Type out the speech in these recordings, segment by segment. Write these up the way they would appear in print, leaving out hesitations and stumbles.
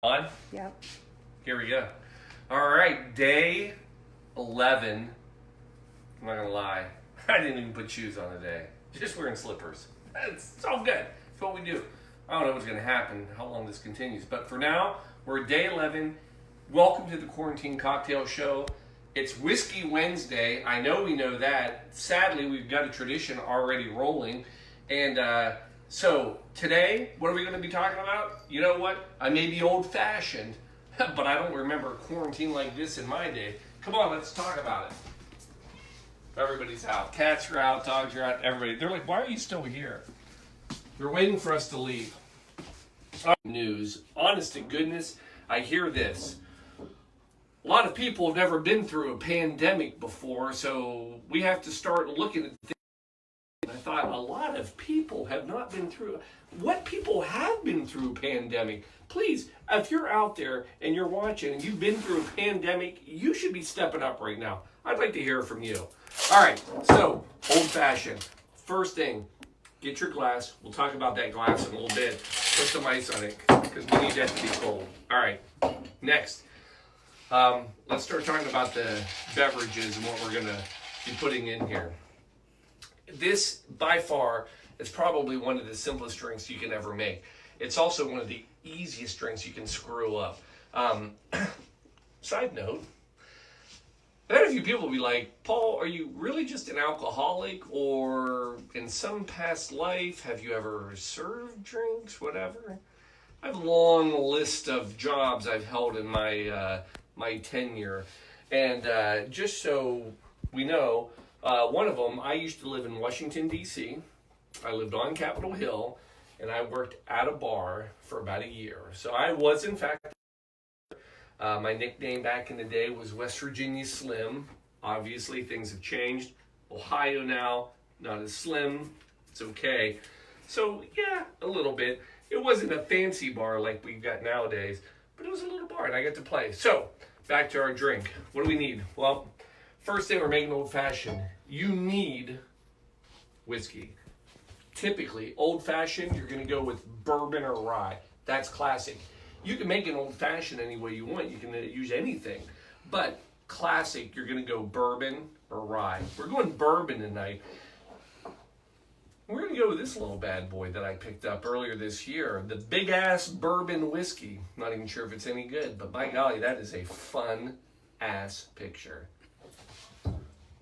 On? Yep. Here we go. All right, day 11. I'm not gonna lie, I didn't even put shoes on today. Just wearing slippers. It's all good. It's what we do. I don't know what's gonna happen, how long this continues, but for now, we're at day 11. Welcome to the Quarantine Cocktail Show. It's Whiskey Wednesday. I know we know that. Sadly, we've got a tradition already rolling, and so today, what are we going to be talking about? You know what? I may be old-fashioned, but I don't remember a quarantine like this in my day. Come on, let's talk about it. Everybody's out. Cats are out, dogs are out, everybody. They're like, why are you still here? They're waiting for us to leave. News. Honest to goodness, I hear this. A lot of people have never been through a pandemic before, so we have to start looking at things. I thought a lot of people have not been through what people have been through a pandemic. Please, if you're out there and you're watching and you've been through a pandemic, you should be stepping up right now. I'd like to hear from you. All right, so old-fashioned. First thing, get your glass. We'll talk about that glass in a little bit. Put some ice on it because we need that to be cold. All right, next. Let's start talking about the beverages and what we're going to be putting in here. This, by far, is probably one of the simplest drinks you can ever make. It's also one of the easiest drinks you can screw up. Side note, I had a few people be like, Paul, are you really just an alcoholic? Or in some past life, have you ever served drinks, whatever? I have a long list of jobs I've held in my my tenure. And just so we know, one of them, I used to live in Washington, D.C. I lived on Capitol Hill, and I worked at a bar for about a year. So I was, in fact, my nickname back in the day was West Virginia Slim. Obviously, things have changed. Ohio now, not as slim. It's okay. So, yeah, a little bit. It wasn't a fancy bar like we've got nowadays, but it was a little bar, and I got to play. So, back to our drink. What do we need? Well, first thing, we're making old-fashioned. You need whiskey. Typically, old-fashioned, you're going to go with bourbon or rye. That's classic. You can make an old-fashioned any way you want. You can use anything. But classic, you're going to go bourbon or rye. We're going bourbon tonight. We're going to go with this little bad boy that I picked up earlier this year. The big-ass bourbon whiskey. Not even sure if it's any good, but by golly, that is a fun-ass picture.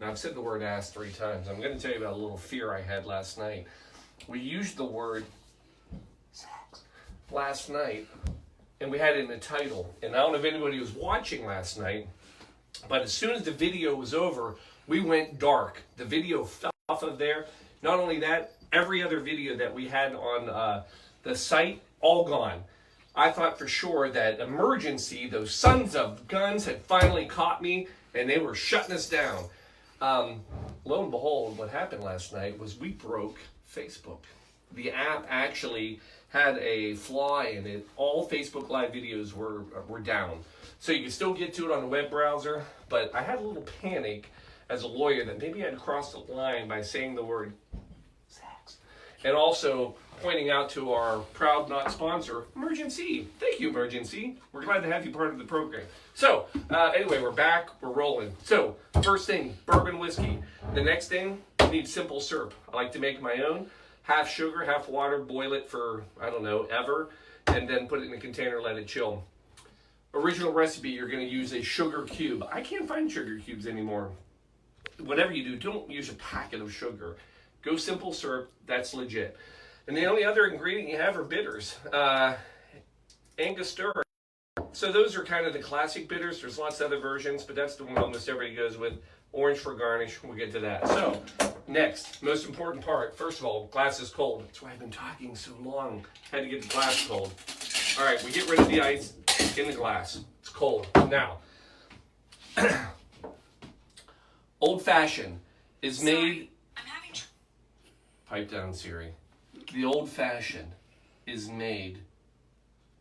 Now, I've said the word ass 3 times. I'm going to tell you about a little fear I had last night. We used the word sex last night, and we had it in the title. And I don't know if anybody was watching last night, but as soon as the video was over, we went dark. The video fell off of there. Not only that, every other video that we had on the site, all gone. I thought for sure that Emergency, those sons of guns, had finally caught me, and they were shutting us down. Lo and behold, what happened last night was we broke Facebook. The app actually had a flaw in it. All Facebook Live videos were down. So you can still get to it on the web browser, but I had a little panic as a lawyer that maybe I'd crossed the line by saying the word sex. And also pointing out to our proud not sponsor, Emergency. Thank you, Emergency. We're glad to have you part of the program. So, anyway, we're back. We're rolling. So, first thing, bourbon whiskey. The next thing, you need simple syrup. I like to make my own. Half sugar, half water, boil it for, I don't know, ever, and then put it in a container, let it chill. Original recipe, you're going to use a sugar cube. I can't find sugar cubes anymore. Whatever you do, don't use a packet of sugar. Go simple syrup. That's legit. And the only other ingredient you have are bitters. Angostura. So those are kind of the classic bitters. There's lots of other versions, but that's the one almost everybody goes with. Orange for garnish. We'll get to that. So, next, most important part. First of all, glass is cold. That's why I've been talking so long. Had to get the glass cold. All right, we get rid of the ice in the glass. It's cold. Now, old-fashioned is made... Pipe down, Siri. The old-fashioned is made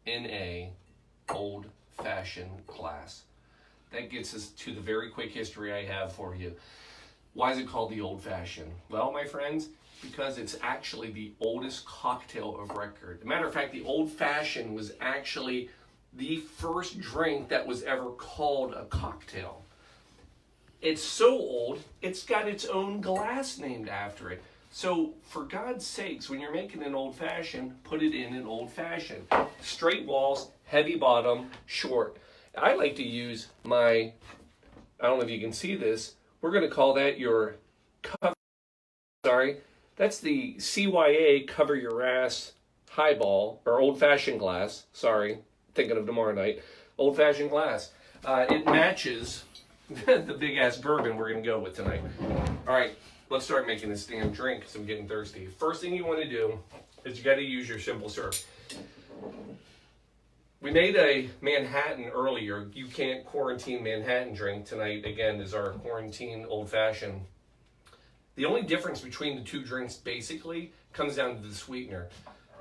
in a old-fashioned glass. That gets us to the very quick history I have for you. Why is it called the old-fashioned? Well, my friends, because it's actually the oldest cocktail of record. As a matter of fact, the old-fashioned was actually the first drink that was ever called a cocktail. It's so old, it's got its own glass named after it. So, for God's sakes, when you're making an old fashioned, put it in an old fashioned. Straight walls, heavy bottom, short. I like to use my, I don't know if you can see this, we're going to call that your cover. Sorry, that's the CYA Cover Your Ass highball, or old fashioned glass. Sorry, thinking of tomorrow night. Old fashioned glass. It matches the big ass bourbon we're going to go with tonight. All right. Let's start making this damn drink because I'm getting thirsty. First thing you want to do is you got to use your simple syrup. We made a Manhattan earlier. You can't quarantine Manhattan drink. Tonight, again, is our quarantine old fashioned. The only difference between the two drinks basically comes down to the sweetener.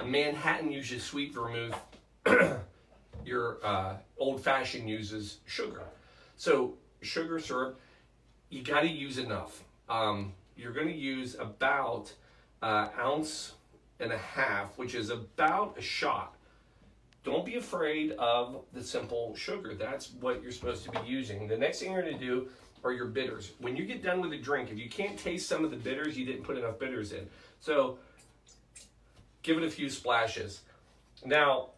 A Manhattan uses sweet vermouth. Your old fashioned uses sugar. So sugar syrup, you got to use enough. You're going to use about an ounce and a half, which is about a shot. Don't be afraid of the simple sugar. That's what you're supposed to be using. The next thing you're going to do are your bitters. When you get done with a drink, if you can't taste some of the bitters, you didn't put enough bitters in. So give it a few splashes. Now,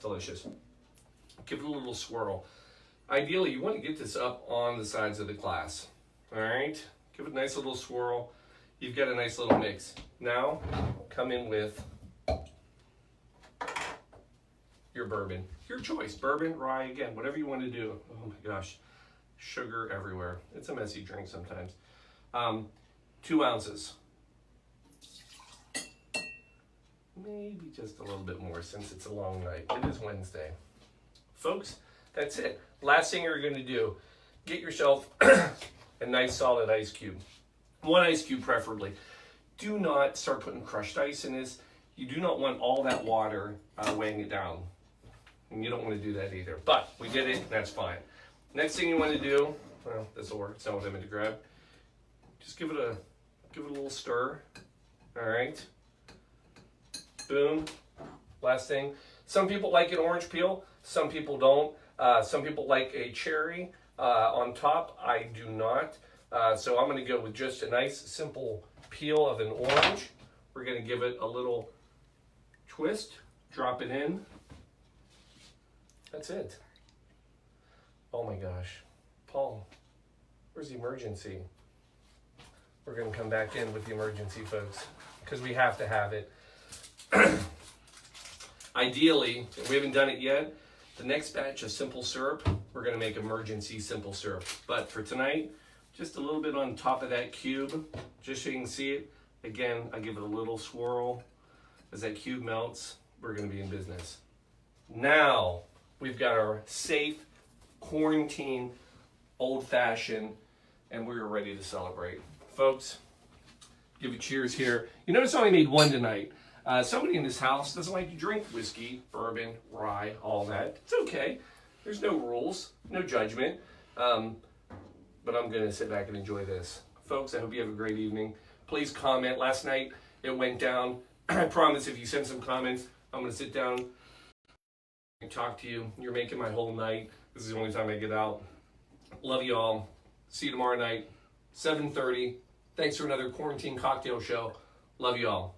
delicious. Give it a little swirl. Ideally, you want to get this up on the sides of the glass. All right, give it a nice little swirl. You've got a nice little mix. Now, come in with your bourbon. Your choice, bourbon, rye, again, whatever you want to do. Oh my gosh, sugar everywhere. It's a messy drink sometimes. 2 ounces. Maybe just a little bit more since it's a long night. It is Wednesday. Folks, that's it. Last thing you're going to do, get yourself a nice solid ice cube. 1 ice cube preferably. Do not start putting crushed ice in this. You do not want all that water weighing it down. And you don't want to do that either. But we did it, and that's fine. Next thing you want to do, well, this will work. It's not what I meant to grab. Just give it a little stir. All right. Boom. Last thing. Some people like an orange peel. Some people don't. Some people like a cherry on top. I do not. So I'm going to go with just a nice simple peel of an orange. We're going to give it a little twist. Drop it in. That's it. Oh my gosh. Paul, where's the emergency? We're going to come back in with the emergency, folks, because we have to have it. Ideally, if we haven't done it yet, the next batch of simple syrup, we're going to make emergency simple syrup. But for tonight, just a little bit on top of that cube, just so you can see it. Again, I give it a little swirl. As that cube melts, we're going to be in business. Now, we've got our safe, quarantine, old-fashioned, and we're ready to celebrate. Folks, give a cheers here. You notice I only made one tonight. Somebody in this house doesn't like to drink whiskey, bourbon, rye, all that. It's okay. There's no rules, no judgment. But I'm going to sit back and enjoy this. Folks, I hope you have a great evening. Please comment. Last night, it went down. I promise if you send some comments, I'm going to sit down and talk to you. You're making my whole night. This is the only time I get out. Love you all. See you tomorrow night, 7:30. Thanks for another quarantine cocktail show. Love you all.